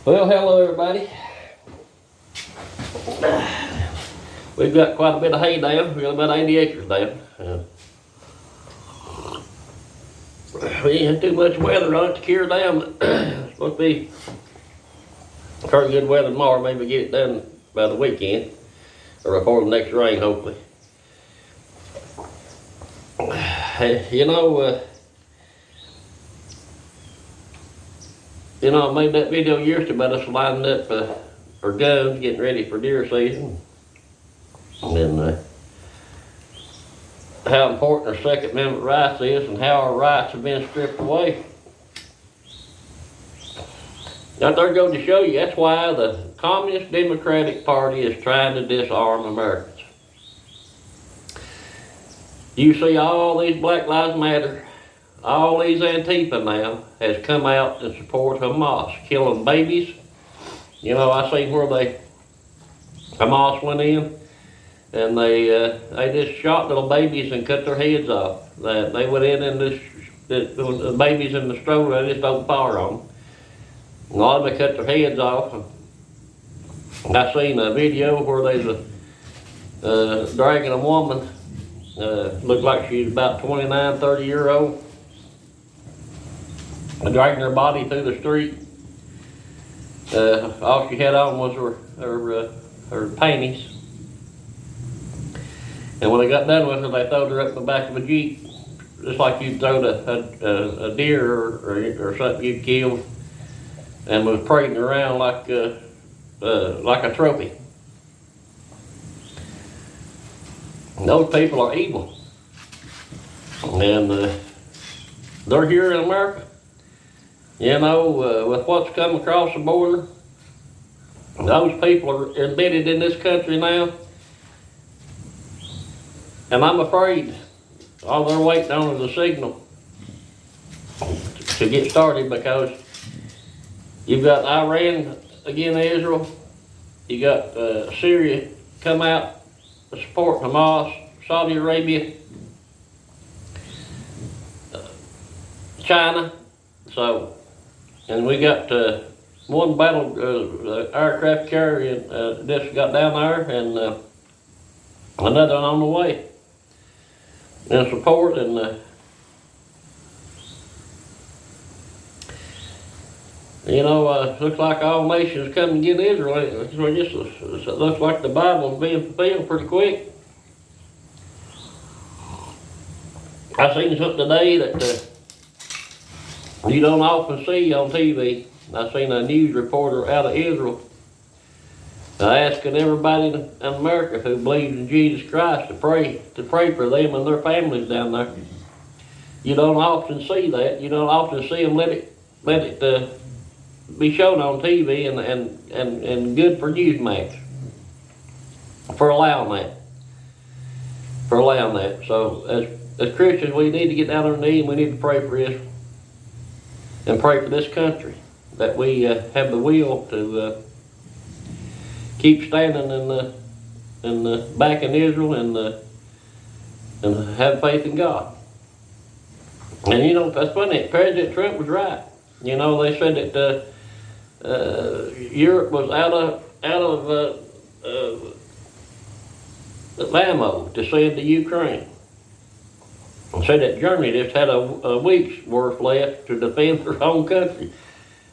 Well, hello everybody. We've got quite a bit of hay down. We've got about 80 acres down. We ain't had too much weather on it to cure down. It's supposed to be pretty good weather tomorrow. Maybe get it done by the weekend or before the next rain, hopefully. I made that video yesterday about us lining up our guns, getting ready for deer season. And how important our Second Amendment rights is and how our rights have been stripped away. Out there goes to show you, that's why the Communist Democratic Party is trying to disarm Americans. You see all these Black Lives Matter, all these Antifa now has come out to support Hamas, killing babies. I seen where Hamas went in and they just shot little babies and cut their heads off. They went in and the babies in the stroller, they just opened fire on them. A lot of them cut their heads off. I seen a video where they's dragging a woman, looked like she's about 29, 30 year old, dragging her body through the street. All she had on was her panties. And when they got done with her, they throwed her up in the back of a Jeep, just like you'd throw a deer or something you'd killed, and was parading around like a trophy. And those people are evil, and they're here in America. With what's come across the border, those people are embedded in this country now. And I'm afraid all they're waiting on is a signal to get started, because you've got Iran against Israel, you got Syria come out to support Hamas, Saudi Arabia, China. And we got one battle aircraft carrier just got down there, and another one on the way in support. And looks like all nations coming against Israel. It looks like the Bible's being fulfilled pretty quick. I seen something today that you don't often see on TV. I seen a news reporter out of Israel asking everybody in America who believes in Jesus Christ to pray for them and their families down there. You don't often see that. You don't often see them let it be shown on TV and good for Newsmax for allowing that. So as Christians, we need to get down on our knees and we need to pray for Israel and pray for this country, that we have the will to keep standing in back in Israel and have faith in God. And that's funny. President Trump was right. They said that Europe was out of ammo to send to Ukraine. And said that Germany just had a week's worth left to defend their own country.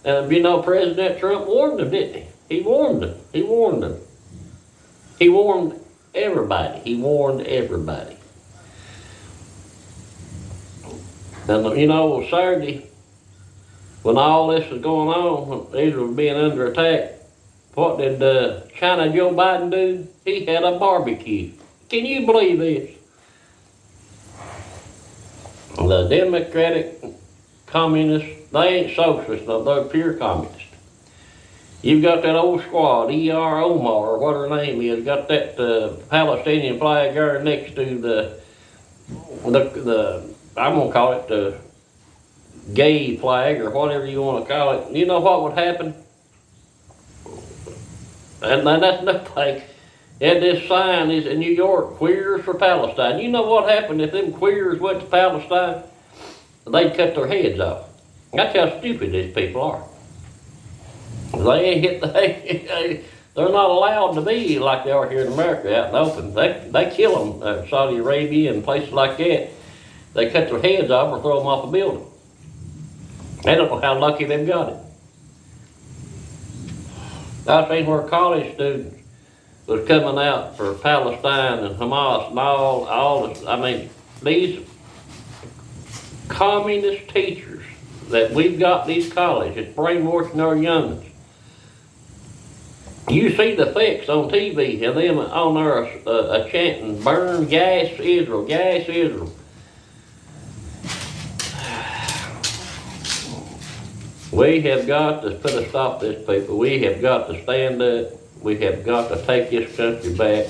And President Trump warned them, didn't he? He warned them. He warned everybody. And Saturday, when all this was going on, when Israel was being under attack, what did China Joe Biden do? He had a barbecue. Can you believe this? The Democratic Communists, they ain't socialists, no, they're pure communists. You've got that old squad, E.R. Omar, or what her name is, got that Palestinian flag there next to the I'm going to call it the gay flag, or whatever you want to call it. You know what would happen? And that's nothing. And this sign is in New York, Queers for Palestine. You know what happened if them queers went to Palestine? They'd cut their heads off. That's how stupid these people are. They ain't they're not allowed to be like they are here in America out in the open. They kill them, Saudi Arabia and places like that. They cut their heads off or throw them off a building. They don't know how lucky they've got it. I've seen where college students was coming out for Palestine and Hamas and all this. I mean, these communist teachers that we've got in these colleges brainwashing our youngins. You see the effects on TV and them on there chanting, burn, gas Israel, gas Israel. We have got to put a stop to this, people. We have got to stand up. We have got to take this country back.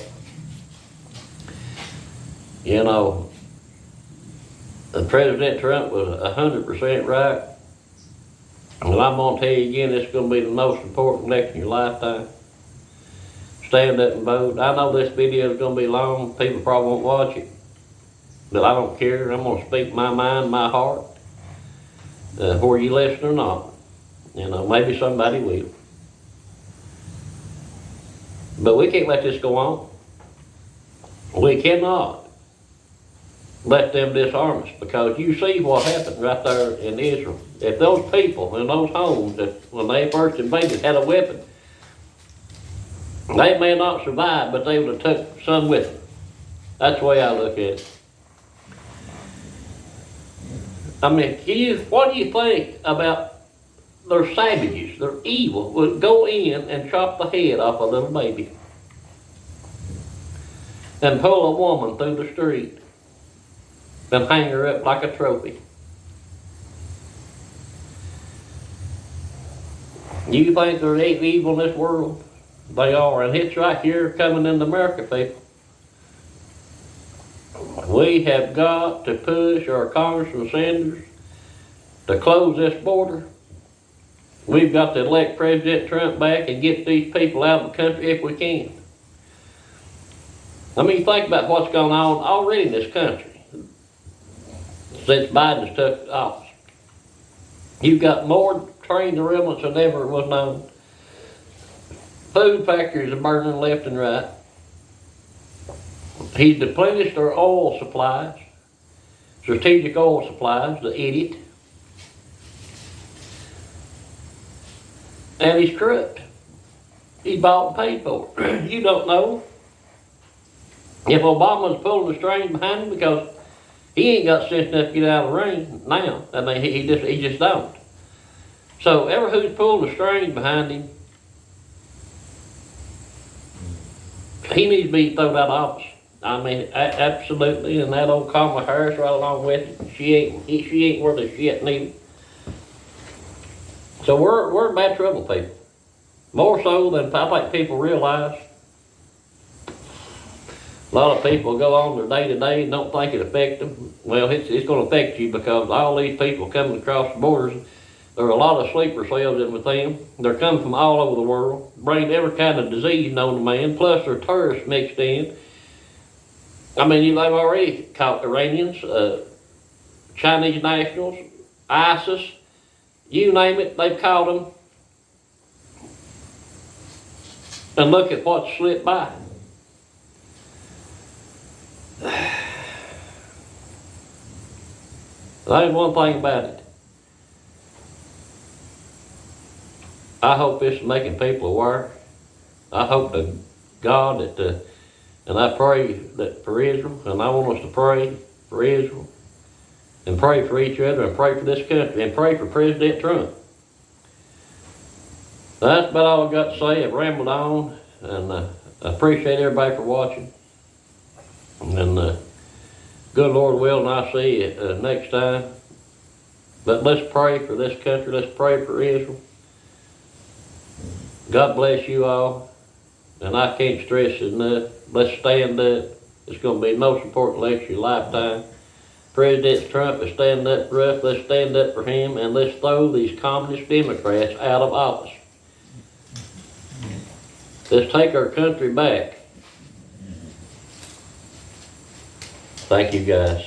You know, President Trump was 100% right. And I'm going to tell you again, it's going to be the most important election in your lifetime. Stand up and vote. I know this video is going to be long. People probably won't watch it. But I don't care. I'm going to speak my mind, my heart. Whether you listen or not. You know, maybe somebody will. But we can't let this go on. We cannot let them disarm us, because you see what happened right there in Israel. If those people in those homes, when they first invaded, had a weapon, they may not survive, but they would have took some with them. That's the way I look at it. I mean, what do you think about? They're savages, they're evil, would go in and chop the head off a little baby and pull a woman through the street and hang her up like a trophy. You think there ain't evil in this world? They are, and it's right here coming into America, people. We have got to push our Congressman Sanders to close this border. We've got to elect President Trump back and get these people out of the country if we can. I mean, think about what's going on already in this country since Biden's took office. You've got more train derailments than ever was known. Food factories are burning left and right. He's depleted our oil supplies, strategic oil supplies, the idiot. And he's corrupt. He bought and paid for it. You don't know if Obama's pulling the strings behind him, because he ain't got sense enough to get out of the ring now. I mean, he just don't. So ever who's pulling the strings behind him, he needs to be thrown out of office. I mean, absolutely. And that old Kamala Harris right along with it. She ain't worth a shit neither. So we're in bad trouble, people. More so than I think people realize. A lot of people go on their day to day and don't think it affects them. Well, it's going to affect you, because all these people coming across the borders, there are a lot of sleeper cells in with them. They're coming from all over the world, bringing every kind of disease known to man, plus they're tourists mixed in. I mean, they've already caught Iranians, Chinese nationals, ISIS, you name it, they've caught them. And look at what's slipped by. There's one thing about it. I hope this is making people aware. I hope to God that, and I pray that for Israel, and I want us to pray for Israel, and pray for each other, and pray for this country, and pray for President Trump. That's about all I've got to say. I've rambled on, and I appreciate everybody for watching. And good Lord will, and I'll see you next time. But let's pray for this country. Let's pray for Israel. God bless you all. And I can't stress it enough. Let's stand up. It's going to be the most important election of your lifetime. President Trump is standing up for us. Let's stand up for him, and let's throw these communist Democrats out of office. Let's take our country back. Thank you, guys.